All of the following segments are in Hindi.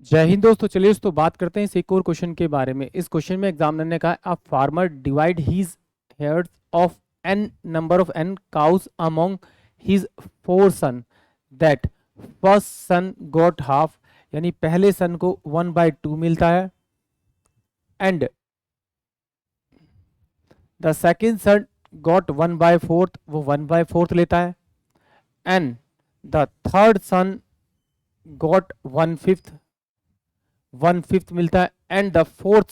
जय हिंद दोस्तों। चलिए दोस्तों बात करते हैं इस एक और क्वेश्चन के बारे में। इस क्वेश्चन में एग्जामिनर ने कहा a farmer divide his heirs of an number of an cows among his 4 son that first son got half, यानी पहले सन को 1/2 मिलता है and the second son got 1/4, वो 1/4 लेता है and the third son got 1/5 मिलता है एंड द फोर्थ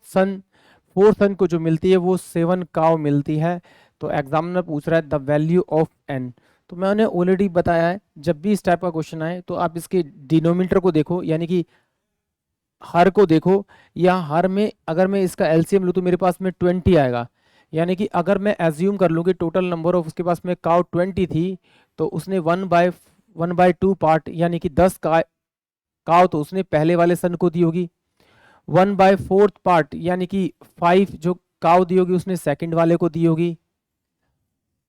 सन को जो मिलती है वो 7 काउ मिलती है। तो एग्जामिनर पूछ रहा है द वैल्यू ऑफ एन। तो मैंने ऑलरेडी बताया है, जब भी इस टाइप का क्वेश्चन आए तो आप इसके डिनोमिनेटर को देखो, यानी कि हर को देखो, या हर में अगर मैं इसका एलसीएम लूँ तो मेरे पास में 20 आएगा। यानी कि अगर मैं एज्यूम कर लूँ कि टोटल नंबर ऑफ उसके पास में काउ 20 थी, तो उसने 1/2 पार्ट यानी कि 10 काउ तो उसने पहले वाले सन को दी होगी। 1/4 पार्ट यानी कि 5 जो काउ दी होगी उसने सेकंड वाले को दी होगी।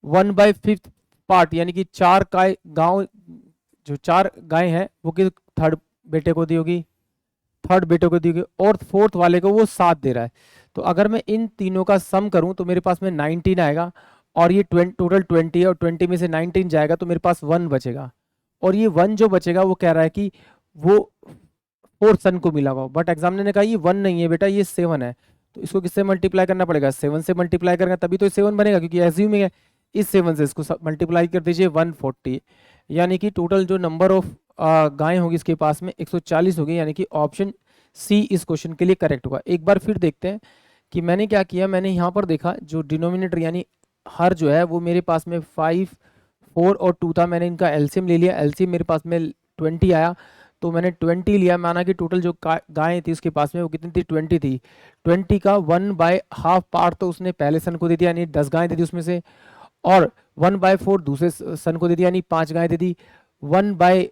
1/5 पार्ट यानी कि 4 गांव जो 4 गाय हैं वो कि थर्ड बेटे को दी होगी, और फोर्थ वाले को वो 7 दे रहा है। तो अगर मैं इन तीनों का सम करूं तो मेरे पास में 19 आएगा, और ये टोटल 20 है और 20 में से 19 जाएगा तो मेरे पास 1 बचेगा, और ये 1 जो बचेगा वो कह रहा है कि वो फोर्थ सन को मिला हुआ। बट एग्जामिनर ने कहा ये 1 नहीं है बेटा, ये 7 है। तो इसको किससे मल्टीप्लाई करना पड़ेगा? 7 से मल्टीप्लाई करेंगे तभी तो 7 बनेगा, क्योंकि एज्यूमिंग है। इस 7 से इसको मल्टीप्लाई कर दीजिए 140, यानी कि टोटल जो नंबर ऑफ गाय होगी इसके पास में 140 होगी, यानी कि ऑप्शन सी इस क्वेश्चन के लिए करेक्ट होगा। एक बार फिर देखते हैं कि मैंने क्या किया। मैंने यहाँ पर देखा जो डिनोमिनेटर यानी हर जो है वो मेरे पास में 5, 4 और 2 था। मैंने इनका एलसीएम ले लिया, एलसीएम मेरे पास में 20 आया, तो मैंने 20 लिया। माना कि टोटल जो गायें थी उसके पास में वो कितनी थी? 20 थी। 20 का 1/2 पार्ट तो उसने पहले सन को दे दिया, यानी 10 गायें दे दी उसमें से, और 1/4 दूसरे सन को दे दिया, यानी 5 गायें दे दी। 1/5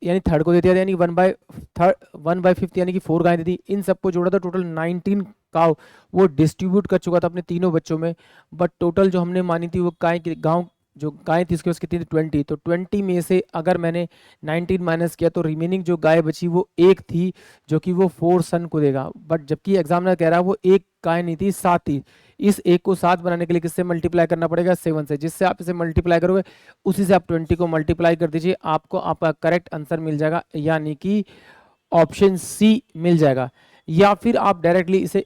यानी थर्ड को दे दिया, यानी 1/5 यानी कि 4 गायें दे दी। इन सबको जोड़ा तो टोटल 19 काउ वो डिस्ट्रीब्यूट कर चुका था अपने तीनों बच्चों में। बट टोटल जो हमने मानी थी वो गाँव जो गाय थी उसके पास कितनी थी? 20। तो 20 में से अगर मैंने 19 माइनस किया तो रिमेनिंग जो गाय बची वो एक थी, जो कि वो 4 सन को देगा। बट जबकि एग्जामिनर कह रहा है वो एक गाय नहीं थी, 7 थी। इस एक को 7 बनाने के लिए किससे मल्टीप्लाई करना पड़ेगा? 7 से। जिससे आप इसे मल्टीप्लाई करोगे उसी से आप 20 को मल्टीप्लाई कर दीजिए, आपको आपका करेक्ट आंसर मिल जाएगा, यानी कि ऑप्शन सी मिल जाएगा। या फिर आप डायरेक्टली इसे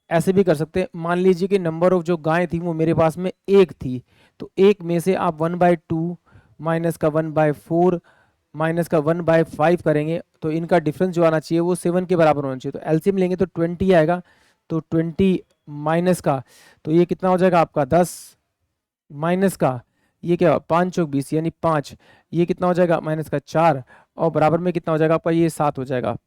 ऐसे भी कर सकते हैं। मान लीजिए कि नंबर ऑफ जो गाय थी वो मेरे पास में एक थी, तो एक में से आप 1/2 माइनस का 1/4 माइनस का 1/5 करेंगे तो इनका डिफरेंस जो आना चाहिए वो 7 के बराबर होना चाहिए। तो एलसीएम लेंगे तो 20 आएगा, तो 20 माइनस का, तो ये कितना हो जाएगा आपका 10, माइनस का ये क्या 5 चौक 20 यानी 5, ये कितना हो जाएगा? माइनस का 4, और बराबर में कितना हो जाएगा आपका? ये 7 हो जाएगा,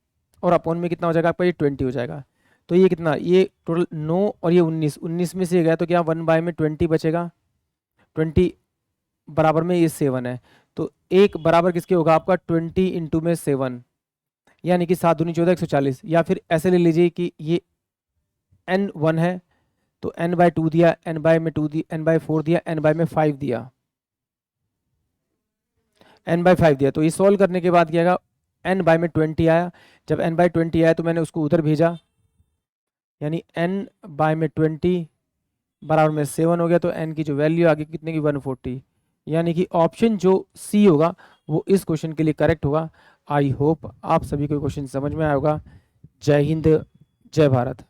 और अपॉन में कितना हो जाएगा आपका? ये 20 हो जाएगा। तो ये कितना? ये टोटल 9 और ये 19 में से गया तो क्या 1/20 बचेगा? 20 बराबर में ये 7 है, तो एक बराबर किसके होगा आपका? 20 इंटू में 7, यानी कि 7 दूनी 14, 140। या फिर ऐसे ले लीजिए कि ये n1 है तो n/2 दिया, n/2 दिया, n/4 दिया, n/5 दिया, n/5 दिया। तो ये सॉल्व करने के बाद क्या आएगा? n/20 आया। जब n/20 आया तो मैंने उसको उधर भेजा, यानी n/20 बराबर में 7 हो गया, तो n की जो वैल्यू आ गई कितने की? 140, यानी कि ऑप्शन जो सी होगा वो इस क्वेश्चन के लिए करेक्ट होगा। आई होप आप सभी को क्वेश्चन समझ में आया होगा। जय हिंद, जय भारत।